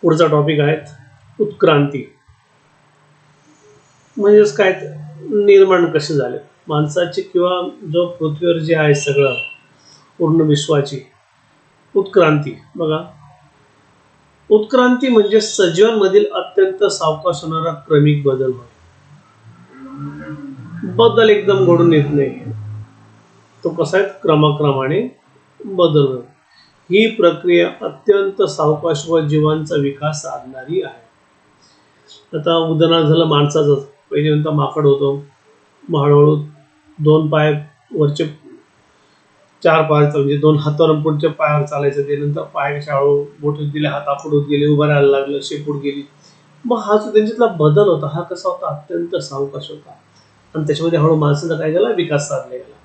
पुढचा टॉपिक आहे उत्क्रांती. म्हणजेच काय, निर्माण कसे झाले माणसाचे किंवा जो पृथ्वीवर जे आहे सगळं पूर्ण विश्वाची उत्क्रांती. बघा, उत्क्रांती म्हणजे सजीवांमधील अत्यंत सावकाश होणारा क्रमिक बदल होय. बदल एकदम घडून येत नाही, तो कसा आहे, क्रमाक्रमाने बदल होय. ही प्रक्रिया अत्यंत सावकाश व जीवांचा विकास साधणारी आहे. आता उदाहरण झालं माणसाचं. पहिल्यांदा माकड होतो, हळूहळू 2 पाय वरचे 4 पाय म्हणजे 2 हातावर पुढच्या पायावर चालायचं. त्यानंतर पाय कशा हळू मोठे दिले, हात आखड होत गेले, उभं राहायला लागलं, शेपूट गेली. मग हा जो त्यांच्यातला बदल होता हा कसा होता, अत्यंत सावकाश होता. आणि त्याच्यामध्ये हळू माणसाचा काय झाला, विकास साधला गेला.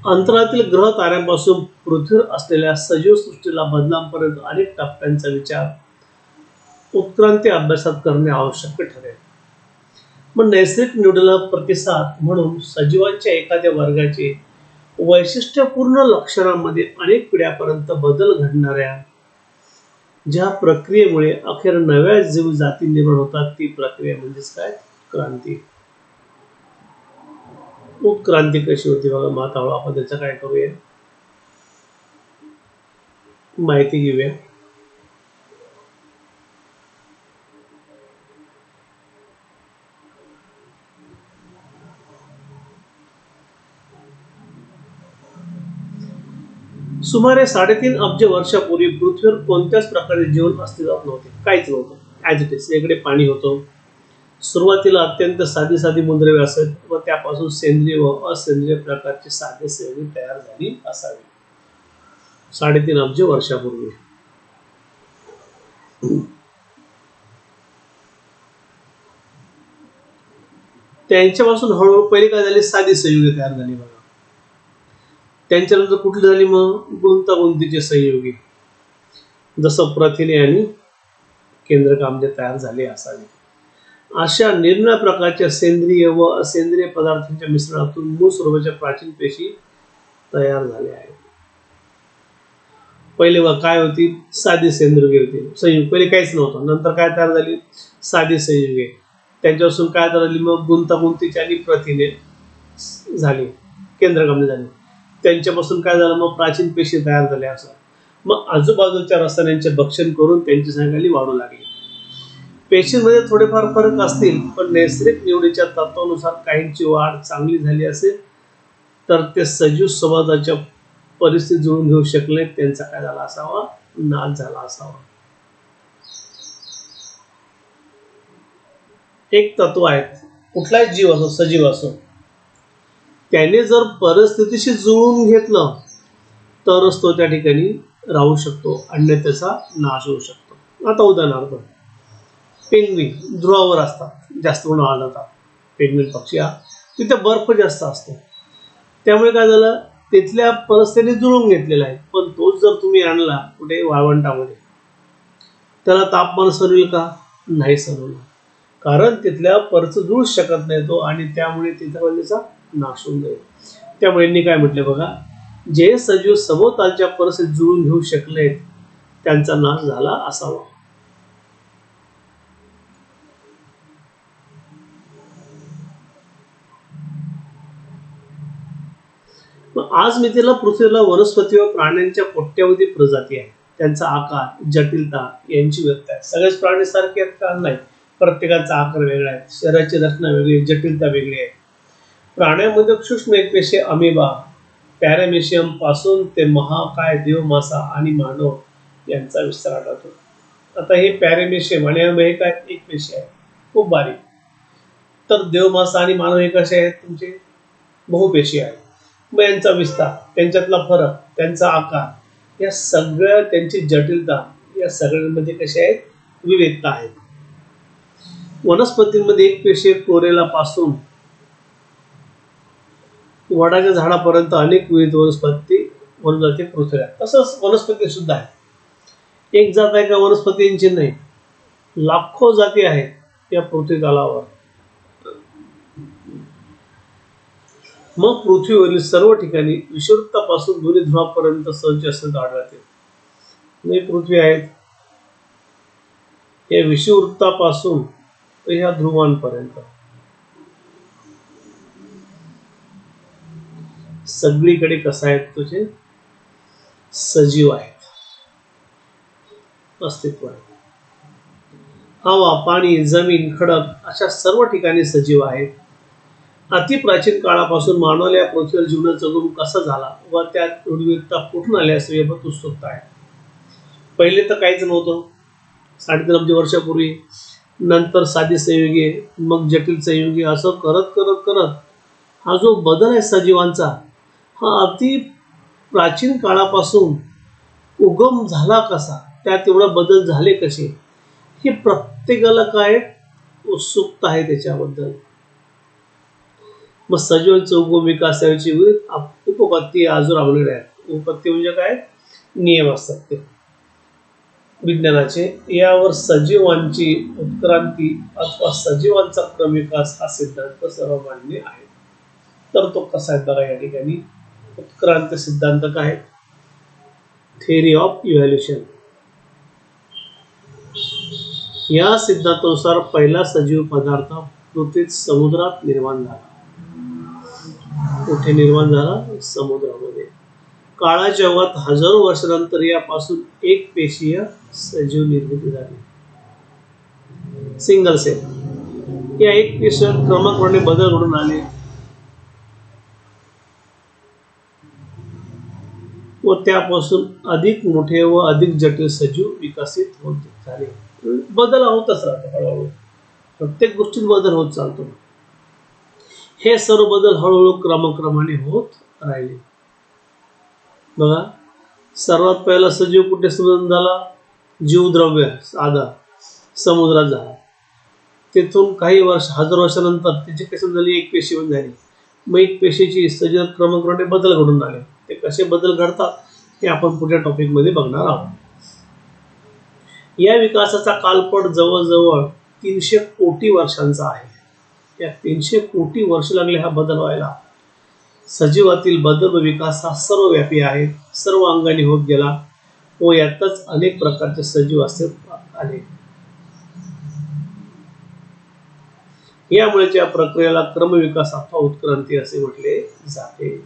अंतराळातील ग्रह ताऱ्यांपासून पृथ्वीवर असलेल्या सजीव सृष्टीला बदलांपर्यंत अनेक टप्प्यांचा विचार उत्क्रांती अभ्यासात करणे आवश्यक ठरेल. मग नैसर्गिक निवडीला प्रतिसाद म्हणून सजीवांच्या एखाद्या वर्गाचे वैशिष्ट्यपूर्ण लक्षणांमध्ये अनेक पिढ्यापर्यंत बदल घडणाऱ्या ज्या प्रक्रियेमुळे अखेर नव्या जीव जाती निर्माण होतात ती प्रक्रिया म्हणजेच काय, क्रांती. उत्क्रांती कशी होती बघा. मग आता आपण त्याचं काय करूया, माहिती घेऊया. सुमारे 3.5 अब्ज वर्षापूर्वी पृथ्वीवर कोणत्याच प्रकारे जीवन अस्तित्वात नव्हते, काहीच नव्हतं. ॲज इट इज इकडे पाणी होतं. सुरुवातीला अत्यंत साधी साधी मूलद्रव्ये असत व त्यापासून सेंद्रिय व असेंद्रिय प्रकारची साधे सेवणी तयार झाली असावी. 3.5 अब्ज वर्षापूर्वी. त्यांच्यापासून हळूहळू पहिले काय झाले, साधी संयुगे तयार झाली बघा. त्यांच्यानंतर कुठली झाली, मग गुंतागुंतीचे संयुगे, जसं प्रथिने आणि केंद्रकाम्ले तयार झाले असावे. अशा निरनिराळ्या प्रकारच्या सेंद्रिय व असेंद्रिय पदार्थांच्या मिश्रणातून मूळ स्वरूपाच्या प्राचीन पेशी तयार झाल्या आहेत. पहिले काय होती, साधी सेंद्रिय होती संयुग. पहिले काहीच नव्हतं. नंतर काय तयार झाली, साधी संयुगे. त्यांच्यापासून काय तयार झाली, मग गुंतागुंतीची आणि प्रथिने झाली, केंद्रकाम्ले झाली. त्यांच्यापासून काय झालं, मग प्राचीन पेशी तयार झाल्या. असं मग आजूबाजूच्या रसायनांचे भक्षण करून त्यांची संख्या वाढू लागली. पेशींमध्ये थोडेफार फरक असतील, पण नैसर्गिक निवडीच्या तत्वानुसार काहींची वाढ चांगली झाली असेल तर ते सजीव समाजाच्या परिस्थिती जुळून घेऊ शकले, त्यांचा काय झाला असावा, नाश झाला असावा. एक तत्व आहे, कुठलाही जीव असो, सजीव असो, त्याने जर परिस्थितीशी जुळून घेतलं तरच तो त्या ठिकाणी राहू शकतो, अन्यथा त्याचा नाश होऊ शकतो. आता उदाहरणार्थ पेंग्विन ध्रुवावर असतात, जास्त करून आढळतात. पेंग्विन पक्षी हा, तिथे बर्फ जास्त असतो, त्यामुळे काय झालं, तिथल्या परिस्थितीने जुळून घेतलेला आहे. पण तोच जर तुम्ही आणला कुठे वाळवंटामध्ये, त्याला तापमान सहन का, नाही सहन, कारण तिथल्या परिस्थिती जुळू शकत नाही तो, आणि त्यामुळे तिथं त्याचा नाश होऊन जाईल. त्यामुळे यांनी काय म्हटले बघा, जे सजीव सभोवतालच्या परिस्थितीत जुळून घेऊ शकले त्यांचा नाश झाला असावा. आज मितीला पृथ्वीला वनस्पती व प्राण्यांच्या कोट्यावधी प्रजाती आहेत. त्यांचा आकार, जटिलता यांची व्यक्त आहे. सगळेच प्राणी सारखे आहेत का, नाही. प्रत्येकाचा आकार वेगळा आहे, शरीराची रचना वेगळी, जटिलता वेगळी आहे. प्राण्यांमध्ये सूक्ष्म एकपेशीय अमिबा, पॅरामेशियम पासून ते महाकाय, देवमासा आणि मानव यांचा विस्तार आढळतो. आता हे पॅरामेशियम आणि हे काय, एक पेशी आहे, खूप बारीक. तर देवमासा आणि मानव हे कसे आहेत, तुमचे बहुपेशी आहेत. मग यांचा विस्तार, त्यांच्यातला फरक, त्यांचा आकार, या सगळ्या, त्यांची जटिलता, या सगळ्यांमध्ये कसे आहेत, विविधता आहेत. वनस्पतींमध्ये एक पेशीय क्लोरेला पासून वडाच्या झाडापर्यंत अनेक विविध वनस्पती पृथ्वीवर. तसंच वनस्पती सुद्धा आहे. एक जात आहे का वनस्पतींची, नाही, लाखो जाती आहेत या पृथ्वी तलावर. मग पृथ्वीवरील सर्व ठिकाणी विषुववृत्तापासून दोन्ही ध्रुवापर्यंत सहज असतात आढळते. पृथ्वी आहेत, या विषुववृत्तापासून ह्या ध्रुवांपर्यंत सगळीकडे कसं आहेत तुझे सजीव आहेत, अस्तित्व आहे. हवा, पाणी, जमीन, खडक अशा सर्व ठिकाणी सजीव आहेत. अति प्राचीन काळापासून मानवाला या पृथ्वीवर जीवनाचा जन्म कसा झाला व त्यात विविधता कुठून आली असे याबाबत उत्सुकता आहे. पहिले तर काहीच नव्हतं 3.5 अब्ज वर्षापूर्वी, नंतर साधी संयुगे, मग जटिल संयुगे, असं करत करत करत हा जो बदल आहे सजीवांचा, हा अति प्राचीन काळापासून उगम झाला कसा, त्यात एवढा बदल झाले कसे, हे प्रत्येकाला काय उत्सुकता आहे त्याच्याबद्दल. मग सजीवांचा उगम विकास याची उपपत्ती अजून राबवलेल्या आहेत. उपपत्ती म्हणजे काय, नियम असतात ते विज्ञानाचे. यावर सजीवांची उत्क्रांती अथवा सजीवांचा क्रम विकास हा सिद्धांत सर्वमान्य आहे. तर तो कसा आहे बघा या ठिकाणी. उत्क्रांती सिद्धांत काय, थेअरी ऑफ इव्हॅल्युशन. या सिद्धांतानुसार पहिला सजीव पदार्थ पृथ्वीत समुद्रात निर्माण झाला. कुठे निर्माण झाला, समुद्रामध्ये. काळाच्या ओघात हजारो वर्षानंतर यापासून एक पेशीय सजीव निर्मिती झाली, सिंगल सेल. या एक पेशीय क्रमाक्रमाने बदल घडून आले व त्यापासून अधिक मोठे व अधिक जटिल सजीव विकसित होत झाले. बदल होतच राहतो हळूहळू, प्रत्येक गोष्टीत बदल होत चालतो. हे सर्व बदल हळूहळू क्रमाक्रमाने होत राहिले. बघा, सर्वात पहिला सजीव कुठे निर्माण झाला, जीवद्रव्य साधा समुद्रात झाला. तिथून काही वर्ष, हजार वर्षानंतर त्याची कशी झाली, एक पेशी झाली. मग एक पेशीची सजीव क्रमाक्रमाने बदल घडून आले. ते कसे बदल घडतात हे आपण पुढच्या टॉपिक मध्ये बघणार आहोत. या विकासाचा कालपट जवळजवळ 300 कोटी वर्षांचा आहे. या 300 कोटी वर्ष लागले हा बदल व्हायला. सजीवातील बदल व विकास हा सर्वव्यापी आहे, सर्व अंगाने होत गेला व यातच अनेक प्रकारचे सजीव अस्तित्वात आले. यामुळे या प्रक्रियेला क्रमविकास अथवा उत्क्रांती असे म्हटले जाते.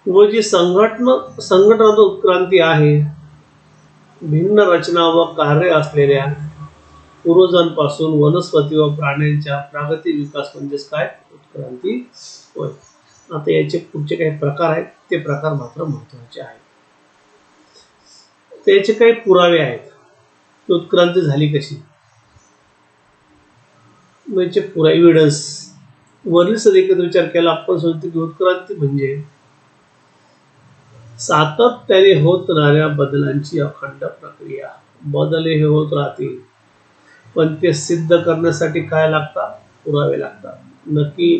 व जी संघटनात्मक उत्क्रांती आहे, भिन्न रचना व कार्य असलेल्या पूर्वजांपासून वनस्पती व प्राण्यांच्या प्रागतिक विकास म्हणजेच काय, उत्क्रांती होय. आता याचे पुढचे काही प्रकार आहेत, ते प्रकार मात्र महत्वाचे आहेत. त्याचे काही पुरावे आहेत, उत्क्रांती झाली कशी, म्हणजे पुरा एव्हिडन्स. वरील सदैकत विचार केला आपण सांगतो की उत्क्रांती म्हणजे सातत्याने होत राहणाऱ्या बदलांची अखंड प्रक्रिया. बदल हे होत राहतील, पण ते सिद्ध करण्यासाठी काय लागतात, पुरावे लागतात. नक्की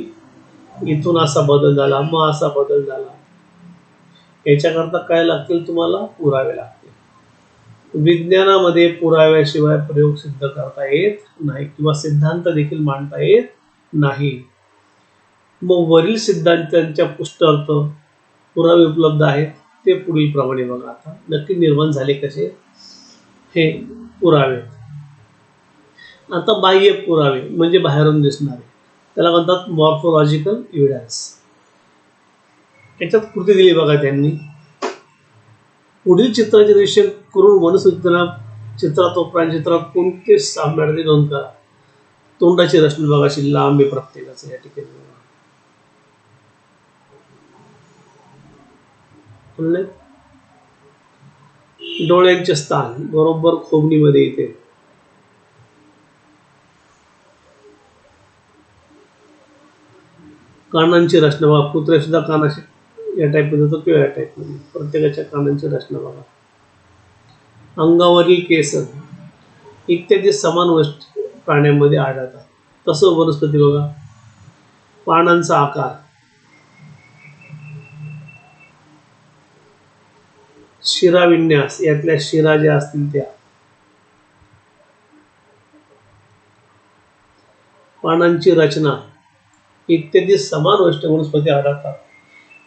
इथून असा बदल झाला, मग असा बदल झाला, याच्याकरता काय लागतील, तुम्हाला पुरावे लागतील. विज्ञानामध्ये पुराव्याशिवाय प्रयोग सिद्ध करता येत नाही किंवा सिद्धांत देखील मांडता येत नाही. मग वरील सिद्धांतांच्या पुष्टार्थ पुरावे उपलब्ध आहेत, ते पुढील प्रमाणे बघा. आता नक्की निर्माण झाले कसे हे पुरावे. आता बाह्य पुरावे म्हणजे बाहेरून दिसणारे, त्याला म्हणतात मॉर्फोलॉजिकल एव्हिडन्स. याच्यात कृती दिली बघा त्यांनी. पुढील चित्राचे निरीक्षण करून वनस्पतींना चित्रात व प्राणी चित्रात कोणते साम्य नोंद करा. तोंडाची रचना बघा, अशी लांब आहे प्रत्येकाचं. या ठिकाणी डोळ्यांचे स्थान बरोबर खोबणीमध्ये येते. कानांची रचना बघा, कुत्र्या सुद्धा कानाशी या टाईप मध्ये होतो किंवा या टाईप मध्ये, प्रत्येकाच्या कानांची रचना बघा. अंगावरील केस इत्यादी समान वस्तू प्राण्यांमध्ये आढळतात. तसं वनस्पती बघा, पानांचा आकार, शिराविन्यास, यातल्या शिरा ज्या असतील त्या, पानांची रचना इत्यादी समान वस्तू वनस्पती आढळतात.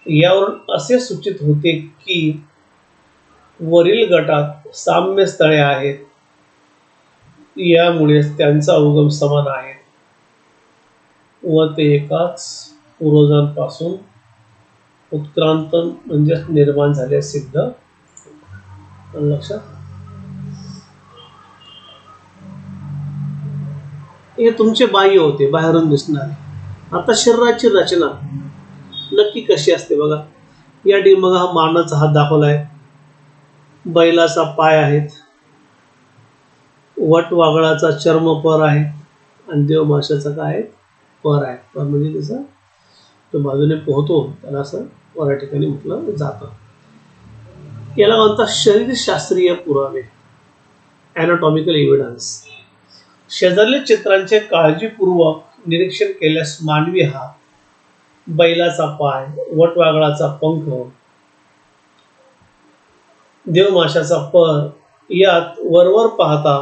यावरून असे सूचित होते की वरील गटात साम्य स्थळे आहेत, यामुळे त्यांचा उगम समान आहे व ते एकाच पूर्वजांपासून उत्क्रांत म्हणजे निर्माण झाले सिद्ध. लक्षात. हे तुमचे बाह्य होते, बाहेरून दिसणारे. आता शरीराची रचना नक्की कशी असते बघा. या मग हा मानाचा हात दाखवलाय, बैलाचा पाय आहेत, वटवागळाचा चर्मपर आहे आणि देवमाशाचा काय आहे, पर आहे. पर म्हणजे त्याचा तो बाजूने पोहतो, त्याला असं पर या ठिकाणी म्हटलं जातं. याला म्हणतात शरीरशास्त्रीय पुरावे, ॲनाटॉमिकल एव्हिडन्स. शेजारील चित्रांचे काळजीपूर्वक निरीक्षण केल्यास मानवी हात, बैलाचा पाय, वटवागळाचा पंख, देवमाशाचा पर यात वरवर पाहता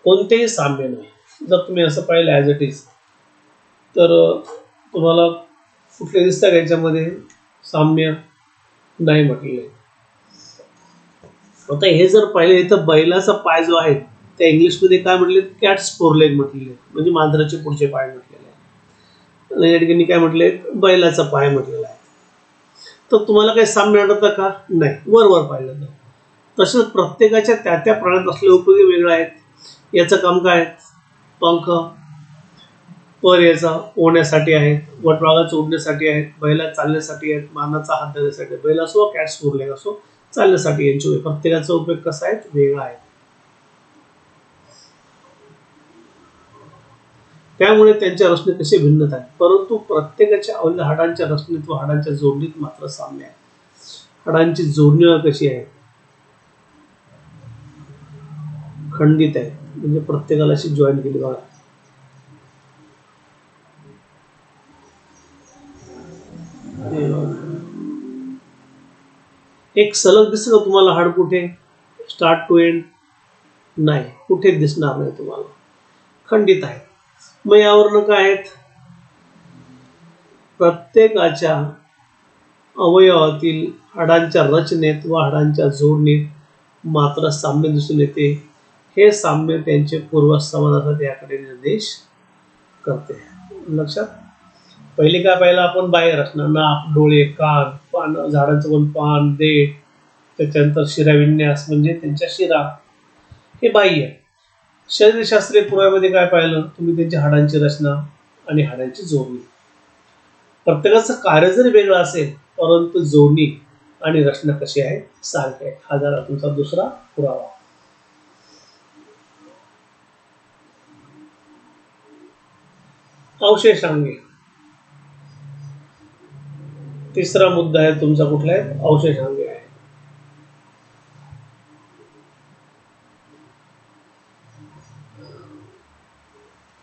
कोणतेही साम्य नाही. जर तुम्ही असं पाहिलं ॲज इट इज तर तुम्हाला कुठले दिसतं का याच्यामध्ये साम्य नाही म्हटलेलं. आता हे जर पाहिलं इथं बैलाचा पाय जो आहे त्या इंग्लिशमध्ये काय म्हटले, कॅट्स फोरलेग म्हटलेले, म्हणजे मांजराचे पुढचे पाय म्हटलेले आहे. आणि या ठिकाणी काय म्हटले, बैलाचा पाय म्हटलेला आहे. तर तुम्हाला काही साम्य आढळतं का? नाही, वर पाहिलं तर. तसंच प्रत्येकाच्या त्या त्या प्राण्यात असलेले उपयोगी वेगळे आहेत. याचं काम काय, पंख, पर याचा ओढण्यासाठी आहेत, वटवागळाचा उडण्यासाठी आहेत, बैला चालण्यासाठी आहेत, मानाचा हात धरण्यासाठी, बैल असो कॅट्स फोरलेग असो चालण्यासाठी. यांचे प्रत्येकाचा उपयोग कसा आहे, वेगळा आहे. त्यामुळे त्यांच्या रचनेत कसे भिन्नता आहे, परंतु प्रत्येकाच्या अवल्या हाडांच्या रचनेत व हाडांच्या जोडणीत मात्र साम्य आहे. हाडांची जोडणी कशी आहे, खंडित आहे, म्हणजे प्रत्येकाला अशी जॉईन केली बघा. एक सलग दिसतं का तुम्हाला हाड कुठे, स्टार्ट टू एंड? नाही, कुठे दिसणार नाही तुम्हाला, खंडित आहे. मग यावरून काय आहेत, प्रत्येकाच्या अवयवातील हाडांच्या रचनेत व हाडांच्या जोडणीत मात्र साम्य दिसून येते. हे साम्य त्यांचे पूर्वज समाजात याकडे निर्देश करते. लक्षात. पहिले काय पाहिलं आपण, बाह्य रचना, नाक, डोळे, कान, पान, झाडांचं कोण पान, देठ, त्याच्यानंतर शिराविन्यास म्हणजे त्यांच्या शिरा, हे बाह्य. शरीरशास्त्रीय पुराव्यामध्ये काय पाहिलं तुम्ही, त्यांच्या हाडांची रचना आणि हाडांची जोडणी. प्रत्येकाचं कार्य जरी वेगळं असेल परंतु जोडणी आणि रचना कशी आहे, सारखी आहे. हा झाला तुमचा दुसरा पुरावा. अवशेषांगे, तिसरा मुद्दा आहे तुमचा कुठला आहे, अवशेषांगे आहे.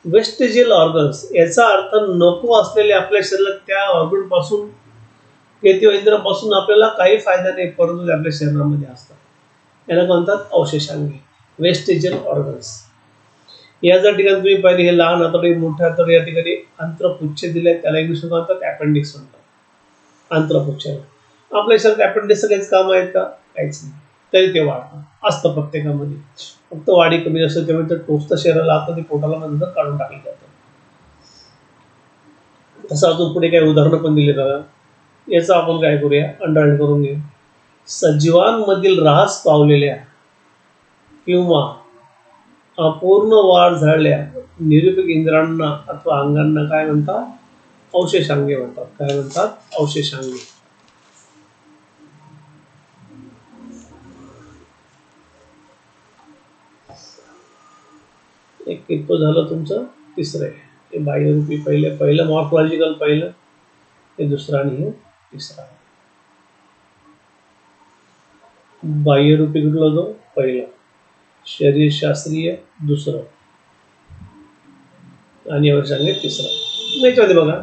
वेस्टेजियल ऑर्गन्स, याचा अर्थ नको असलेले आपल्या शरीरात त्या ऑर्गन पासून केंद्रापासून आपल्याला काही फायदा नाही, परंतु ते आपल्या शरीरामध्ये असतात. याला म्हणतात अवशेषांगे, वेस्टेजियल ऑर्गन्स. या जर ठिकाणी तुम्ही पाहिले, हे लहान आतडे, मोठे आतडे, या ठिकाणी अंतरपुच्छ दिले, त्याला इंग्लिश म्हणतात अपेंडिक्स म्हणतात. अंतरपुच्छ आपल्या शरीरात अपेंडिक्सचं काहीच काम आहेत का, काहीच नाही, तरी ते वाढतं असतं प्रत्येकामध्ये. फक्त वाढी कमी असते, त्यामुळे ते टोचतं शरीराला आतमध्ये, पोटाला नंतर काढून टाकलं जातं. तसं अजून पुढे काही उदाहरणं पण दिली बघा. याचं आपण काय करूया, अंडरलाईन करून घेऊ. सजीवांमधील ऱ्हास पावलेल्या किंवा अपूर्ण वाढ झालेल्या निरूपक इंद्रांना अथवा अंगांना काय म्हणतात, अवशेषांगे म्हणतात. काय म्हणतात, अवशेषांगे. एक कितपं झालं तुमचं, तिसरं आहे. हे बाह्यरूपी पहिलं मॉर्फॉलॉजिकल पहिलं, हे दुसरं आणि हे तिसरं. बाह्यरूपी कुठलं होतं, पहिलं. शरीरशास्त्रीय दुसरं आणि अवशेषांगे तिसरं. याच्यामध्ये बघा,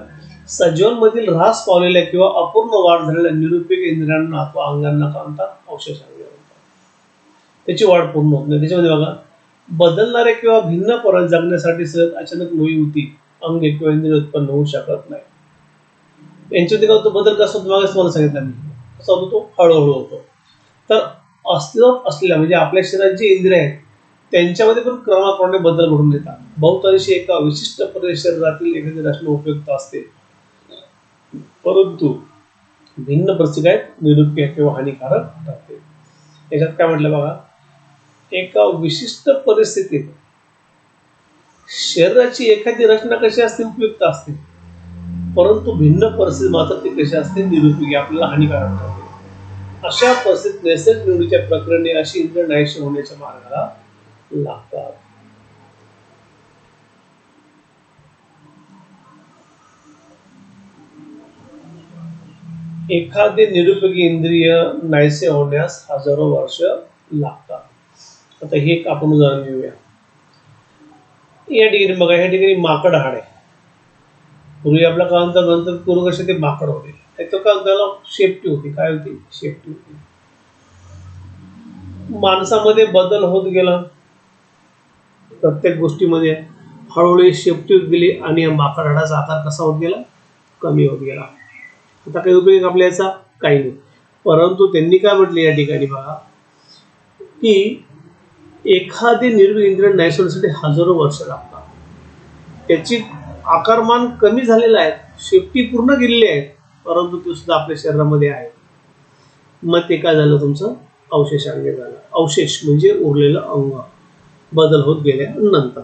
सजीवांमधील ऱ्हास पावलेल्या किंवा अपूर्ण वाढ झालेल्या निरूपक इंद्रियांना अथवा अंगांना काय म्हणतात, अवशेषांगे म्हणतात. त्याची वाढ पूर्ण होत नाही. त्याच्यामध्ये बघा, बदलणारे किंवा भिन्न जगण्यासाठी सतत अचानक नवी होती अंगे किंवा इंद्रिय उत्पन्न होऊ शकत नाही. यांच्यामध्ये काय होतो बदल कसा होतो मागेच मला सांगितलं मी, कसा होतो तो हळूहळू होतो. तर अस्तित्वात असलेल्या म्हणजे आपल्या शरीरात जी इंद्रिय आहेत त्यांच्यामध्ये पण क्रमाक्रमाने बदल घडून येतात. बहुतांशी एका विशिष्ट शरीरातील एखादी रचना उपयुक्त असते, परंतु भिन्न परिस्थिती आहेत निरुपयोगी किंवा हानिकारक ठरते. याच्यात काय म्हटलं बघा, एका विशिष्ट परिस्थितीत शरीराची एखादी रचना कशी असते उपयुक्त असते, परंतु भिन्न परिस्थितीत मात्र ती कशी असते निरुपयोगी आपल्याला हानिकारक ठरते. अशा परिस्थितीत नैसर्गिक निवडीच्या प्रकरणे अशी इंद्रिय नाहीशी होण्याच्या मार्गाला लागतात. एखादे निरुपयोगी इंद्रिय नाहीसे होण्यास हजारो वर्ष लागतात. आता हे एक आपण उदाहरण घेऊया. या ठिकाणी बघा, या ठिकाणी माकड हाड आहे. पूर्वी आपल्या काळांचा नंतर पूर्व कसे ते माकड होते, त्याचं काय त्याला शेपटी होती. काय होती? शेपटी होती. माणसामध्ये बदल होत गेला प्रत्येक गोष्टीमध्ये, हळूहळू शेपटी होत गेली आणि माकड हाडाचा आकार कसा होत गेला? कमी होत गेला. आता काही उपयोग आपल्या याचा? काही नाही. परंतु त्यांनी काय म्हटले या ठिकाणी बघा, की एखादी निर्मित इंद्रिय नाहीसे होण्यासाठी हजारो वर्ष लागतात. त्याची आकारमान कमी झालेला आहे, शेपटी पूर्ण गेलेली आहे, परंतु ते सुद्धा आपल्या शरीरामध्ये आहे. मग ते काय झालं? तुमचं अवशेषांग झालं. अवशेष म्हणजे उरलेलं अंग बदल होत गेल्यानंतर.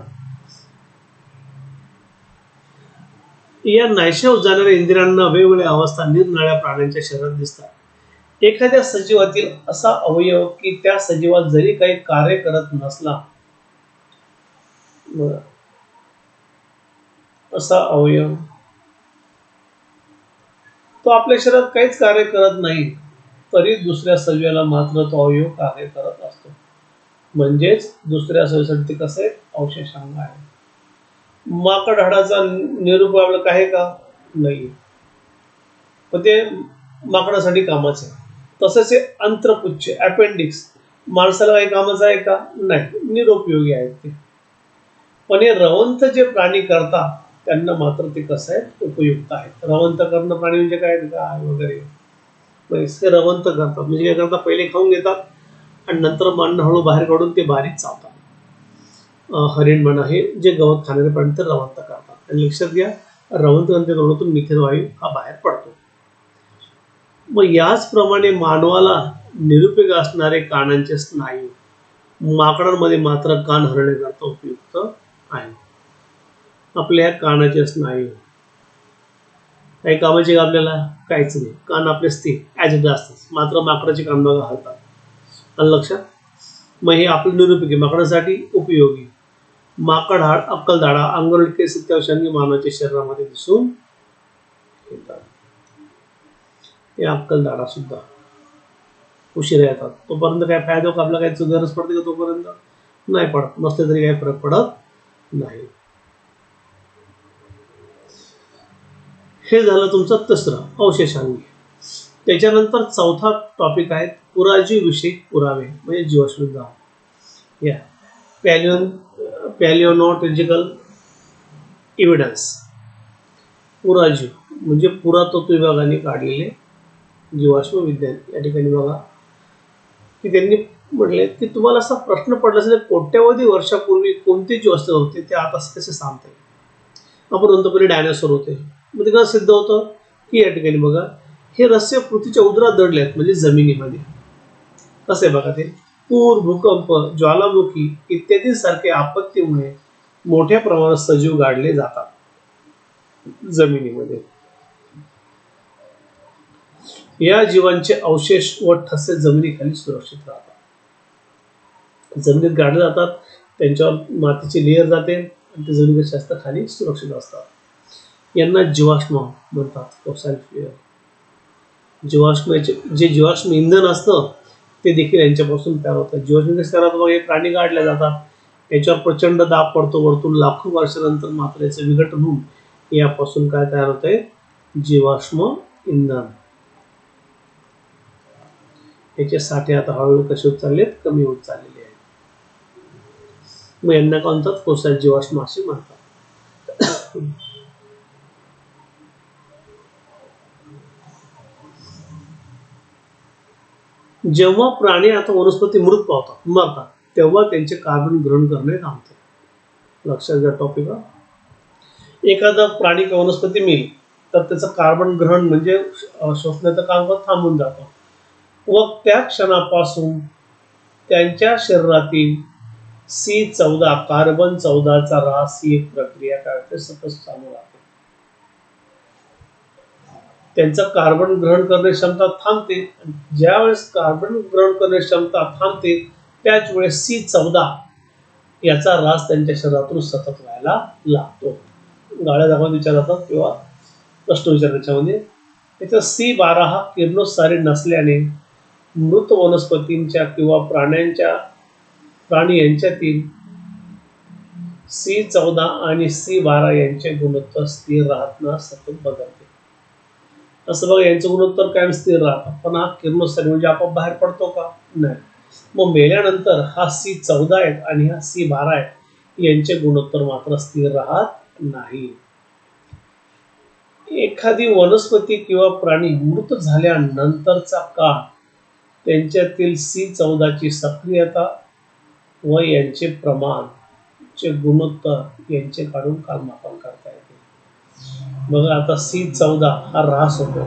या नाहीशा होत जाणाऱ्या इंद्रियांना वेगवेगळ्या अवस्था निरनिराळ्या प्राण्यांच्या शरीरात दिसतात. एखाद्या सजीवातील असा अवयव की त्या सजीवात जरी काही कार्य करत नसला, असा अवयव तो आपल्या शरीरात काहीच कार्य करत नाही, तरी दुसऱ्या सजीवाला मात्र तो अवयव कार्य करत असतो. म्हणजेच दुसऱ्या सजीवासाठी कसं आहे? अवशेषांग आहे. माकड हाडाचा निरूप आपलं काय का? नाही, पण ते माकडासाठी कामाचं आहे. तसंच हे अंत्रपुच्छ अपेंडिक्स माणसाला काही कामाचं आहे का? नाही, निरुपयोगी आहेत ते. पण हे रवंथ जे प्राणी करतात त्यांना मात्र ते कसं आहे? उपयुक्त आहेत. रवंथ करणं प्राणी म्हणजे काय? गाय वगैरे ते रवंथ करतात. म्हणजे काय करतात? पहिले खाऊन घेतात आणि नंतर अन्न हळू बाहेर काढून ते बारीक चावतात. हरिण म्हणा, हे जे गवत खाणारे प्राणी ते रवंथ करतात. आणि लक्षात घ्या, रवंथ तोंडातून मिथेन वायू हा बाहेर पडतो. मग याचप्रमाणे मानवाला निरुपयोगी असणारे कानांचे स्नायू माकडांमध्ये मात्र कान हलण्याकरता उपयुक्त आहे. आपल्या कानाचे स्नायू काही कामाचे का आपल्याला? काहीच नाही. कान आपले स्थिर ॲज इट असतात, मात्र माकडाचे कान बघा हलतात. आलं लक्षात? मग हे आपलं निरुपयोगी, माकडासाठी उपयोगी. माकड हाड, अक्कलदाढा, अंगोरड केस इत्यादी मानवाच्या शरीरामध्ये दिसून येतात. हे अक्कलदाढा सुद्धा उशिरा येतात. तोपर्यंत काय फायदा का? आपला काही गरज पडते का? तोपर्यंत नाही पडत. नसले तरी काही फरक पडत नाही. हे झालं तुमचं तिसरं अवशेषांगी. त्याच्यानंतर चौथा टॉपिक आहे पुराजीव विषयी पुरावे म्हणजे जीवाश्म. या पॅलिओनॉलॉजिकल एव्हिडन्स. पुराजीव म्हणजे पुरातत्व विभागाने काढलेले जीवाश्म विज्ञान. या ठिकाणी बघा की त्यांनी म्हटले की तुम्हाला असा प्रश्न पडला असेल कोट्यावधी वर्षापूर्वी कोणते जीव अस्तित्वात होते ते आता कसे सांगता येईल. आपण म्हणतो पहिले डायनासोर होते. मग ते कसं सिद्ध होतं की या ठिकाणी बघा हे रहस्य पृथ्वीच्या उदरात दडले आहेत, म्हणजे जमिनीमध्ये. कसं आहे बघा, ते पूर, भूकंप, ज्वालामुखी इत्यादी सारख्या आपत्तीमुळे मोठ्या प्रमाणात सजीव गाडले जातात जमिनीमध्ये. या जीवांचे अवशेष व ठसे जमिनीखाली सुरक्षित राहतात. जमिनीत गाडले जातात, त्यांच्यावर मातीची लेअर जाते आणि ते जमिनीच्या जास्त खाली सुरक्षित असतात. यांना जीवाश्म म्हणतात. Fossil fuel. जीवाश्माचे जे जीवाश्म इंधन असतं ते देखील यांच्यापासून तयार होतात. जीवाश्म कसे तयार होतात? हे प्राणी गाडले जातात, याच्यावर प्रचंड दाब पडतो वरतून, लाखो वर्षानंतर मात्र याचं विघटन होऊन यापासून काय तयार होतंय? जीवाश्म इंधन. याचे साठे आता हळूहळू कसे होत चाललेत? कमी होत चाललेले आहेत. मग यांना काय म्हणतात? फॉसिल जीवाश्म असे म्हणतात. जेव्हा प्राणी आता वनस्पती मृत पावतात मरतात तेव्हा त्यांचे कार्बन ग्रहण करणे थांबते. लक्षात घ्या टॉपिक. एखादा प्राणी किंवा वनस्पती मेली तर त्याचं कार्बन ग्रहण म्हणजे शोषण्याचं काम थांबून जातं व त्या क्षणापासून त्यांच्या शरीरातील C14 कार्बन 14चा ऱ्हास ही एक प्रक्रिया काय सतत चालू राहते. त्यांचं कार्बन ग्रहण करण्याची क्षमता थांबते. ज्यावेळेस कार्बन ग्रहण करण्याची क्षमता थांबते त्याच वेळेस C14 याचा ऱ्हास त्यांच्या शरीरातून सतत व्हायला लागतो. गाड्या दाखवून विचारतात किंवा प्रश्न विचार त्याच्यामध्ये. त्याचा C12 हा किरणोत्सारी नसल्याने मृत वनस्पतींच्या किंवा प्राणी यांच्यातील C14 आणि C12 यांचे गुणोत्तर स्थिर राहत सतत बदलते. असं बघा यांचं गुणोत्तर कायम स्थिर राहतं पण हा किरणोत्सारी म्हणजे आपोआप बाहेर पडतो का? नाही. मग मेल्यानंतर हा C14 आहे आणि हा C12 आहे यांचे गुणोत्तर मात्र स्थिर राहत नाही. एखादी वनस्पती किंवा प्राणी मृत झाल्यानंतरचा काळ त्यांच्यातील C14 ची सक्रियता व यांचे प्रमाण चे गुणोत्तर यांचे काढून कालमापन करता येते. बघा आता C14 हा ऱ्हास होतो.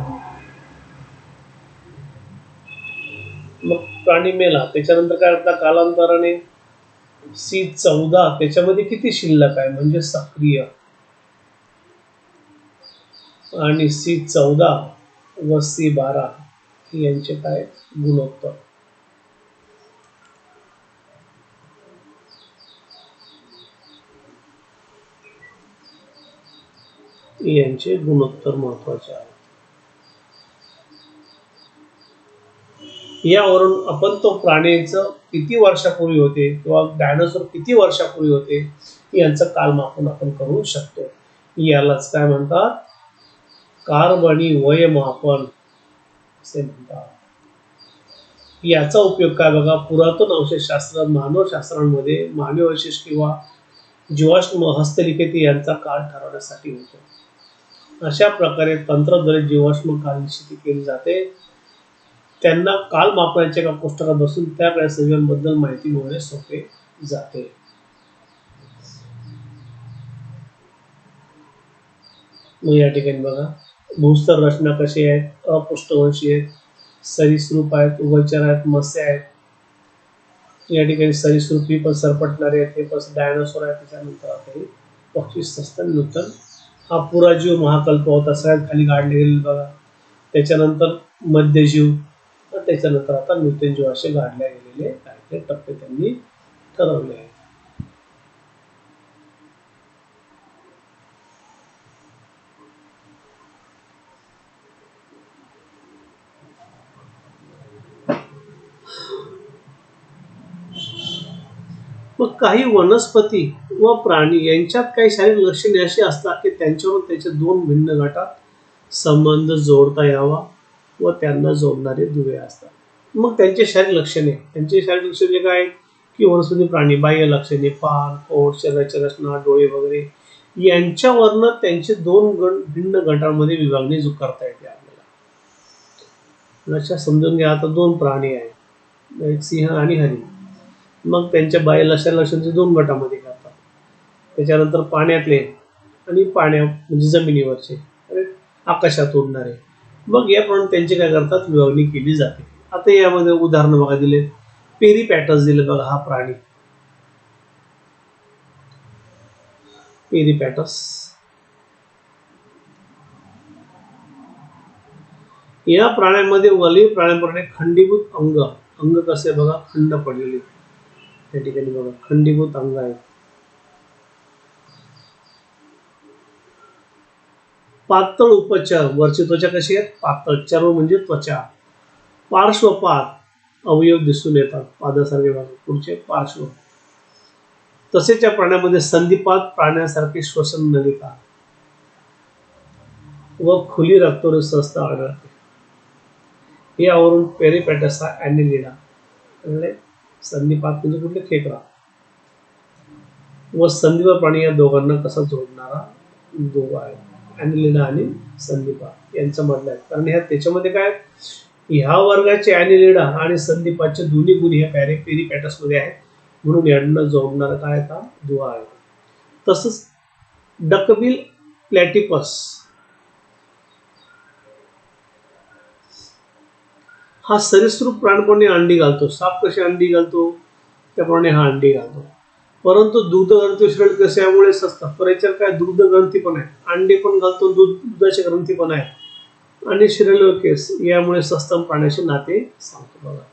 मग प्राणी मेला त्याच्यानंतर काय आपला कालांतराने C14 त्याच्यामध्ये किती शिल्लक आहे म्हणजे सक्रिय आणि C14 व C12 यांचे काय गुणोत्तर. यांचे गुणोत्तर महत्वाचे आहे. यावरून आपण तो प्राण्याचं किती वर्षापूर्वी होते किंवा डायनासोर किती वर्षापूर्वी होते यांचं कालमापन आपण करू शकतो. यालाच काय म्हणतात कार्बनी वयमापन असे म्हणतात. याचा उपयोग काय बघा पुरातन अवशेषशास्त्र मानवशास्त्रांमध्ये मानवी अवशेष किंवा जीवाश्म हस्तलिखित यांचा काळ ठरवण्यासाठी होतो. अशा प्रकारे तंत्राद्वारे जीवाश्म कालनिश्चिती केली जाते. त्यांना काल मापनाच्या एका पुस्तकात बसून त्या काळी सजीवांबद्दल माहिती मिळवणे सोपे जाते. मग या ठिकाणी बघा भूस्तर रचना कशी आहेत, अपृष्ठवंशी आहेत, सरीसृप आहेत, उभयचर आहेत, मत्स्य आहेत. या ठिकाणी सरीसृप ही पण सरपटणारे आहेत, हे पण डायनासोर आहेत. त्याच्यानंतर आता हे पक्षी सस्तन नूतन हा पुराजीव महाकल्प होता सगळ्यात खाली गाडले गेले बघा. त्याच्यानंतर मध्यजीव त्याच्यानंतर आता नूतन जीव असे गाडले गेलेले काही टप्पे त्यांनी ठरवले आहेत. मग काही वनस्पती व प्राणी यांच्यात काही शारीरिक लक्षणे अशी असतात की त्यांच्यावरून त्याच्या दोन भिन्न गटात संबंध जोडता यावा व त्यांना जोडणारे दुवे असतात. मग त्यांचे शारीरिक लक्षणे काय की वनस्पती प्राणी बाह्य लक्षणे पान पोट शरीराची रचना डोळे वगैरे यांच्यावरनं त्यांचे दोन भिन्न गटांमध्ये विभागणी करता येते आपल्याला. लक्षात समजून घ्या आता दोन प्राणी आहेत एक सिंह आणि हरिण. मग त्यांच्या बाह्य लक्षणाचे दोन गटामध्ये करतात. त्याच्यानंतर पाण्यातले आणि म्हणजे जमिनीवरचे आकाशात उडणारे. मग याप्रमाणे त्यांची काय करतात विभागणी केली जाते. आता यामध्ये उदाहरण बघा दिले पेरिपॅटस दिले बघा हा प्राणी पेरिपॅटस. या प्राण्यांमध्ये वलीय प्राण्यांप्रमाणे खंडीभूत अंग कसे बघा खंड पडलेले या ठिकाणी बघा खंडीभूत अंग आहे. पातळ उपचार वरची त्वचा कशी आहे पातळ चर्म म्हणजे त्वचा. पार्श्वपाद अवयव दिसून येतात पादासारखे भाग पुढचे पार्श्व. तसेच या प्राण्यामध्ये संधिपाद प्राण्यासारखे श्वसन नलिका व खुली रक्तरसता आढळते. यावरून पेरिपॅटस हा ॲनिलिडा म्हणजे संधिपाद म्हणजे कुठले खेकडा व संधिपाद प्राणी या दोघांना कसा जोडणारा दुवा आहे. ॲनिलिडा आणि संधिपाद यांच्या मधला आहे. कारण ह्या त्याच्यामध्ये काय ह्या वर्गाचे ॲनिलिडा आणि संधिपातचे दोन्ही गुण हे पेरिपॅटस मध्ये आहेत, म्हणून यांना जोडणारा काय आता दुवा आहे. तसंच डकबिल प्लॅटिपस हा सरीसृप प्राणपणे अंडी घालतो. साप कशी अंडी घालतो त्याप्रमाणे हा अंडी घालतो. परंतु दूध ग्रंथी शरीर कशामुळे असतात, तर याच्यावर काय दूध ग्रंथी पण आहे, अंडी पण घालतो, दुधाची ग्रंथी पण आहे, आणि शरीर केस यामुळे सस्तन प्राण्याचे नाते सांगतो. बघा,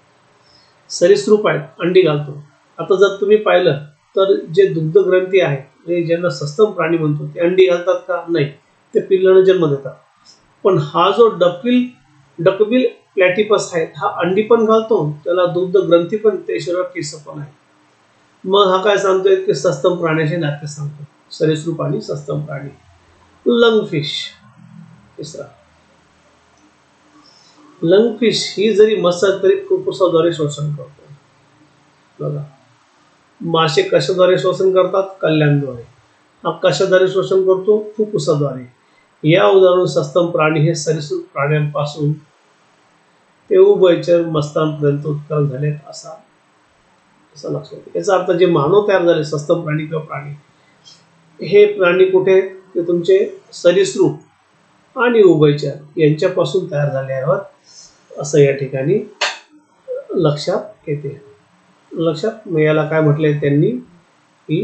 सरीसृप आहेत, अंडी घालतो. आता जर तुम्ही पाहिलं तर जे दुग्ध ग्रंथी आहेत, म्हणजे ज्यांना सस्तन प्राणी म्हणतो, ते अंडी घालतात का? नाही, ते पिल्लांना जन्म देतात. पण हा जो डकबिल प्लॅटिपस आहे, हा अंडी पण घालतो, त्याला दुग्ध ग्रंथी पण, ते शरीरात केस पण आहे. मग हा काय सांगतोय की सस्तन प्राण्याचे नाते सांगतो, सरीसृप आणि सस्तन प्राणी. लंगफिश तिसरा, लंगफिश ही जरी मसाज तरी फुफ्फुसाद्वारे शोषण करतो. बघा, मासे कशाद्वारे शोषण करतात? कल्याणद्वारे. हा कशाद्वारे शोषण करतो? फुफ्फुसाद्वारे. या उदाहरण सस्तन प्राणी हे सरीसृप प्राण्यांपासून ते उभयचर मस्तांपर्यंत उत्क्रांत झालेत असा लक्षात येते. याचा अर्थ जे मानव तयार झाले, सस्तन प्राणी किंवा प्राणी, हे प्राणी कुठे? ते तुमचे सरीसृप आणि उभयचर यांच्यापासून तयार झाले आहेत असं या ठिकाणी लक्षात येते. लक्षात मग याला काय म्हटलंय त्यांनी की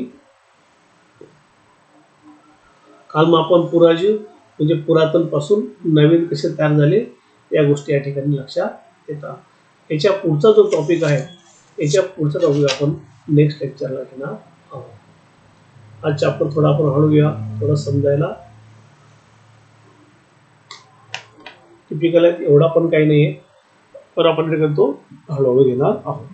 कालमापन पुराजीव, म्हणजे पुरातन पासून नवीन कसे तयार झाले या गोष्टी या ठिकाणी लक्षात येतात. याच्या पुढचा जो टॉपिक आहे, याच्या पुढचा टॉपिक आपण नेक्स्ट लेक्चरला घेणार आहोत. आज चॅप्टर थोडा आपण हळू घ्या, थोडं समजायला टिपिकल आहे, एवढा पण काही नाहीये, पण आपण तो हळूहळू घेणार आहोत.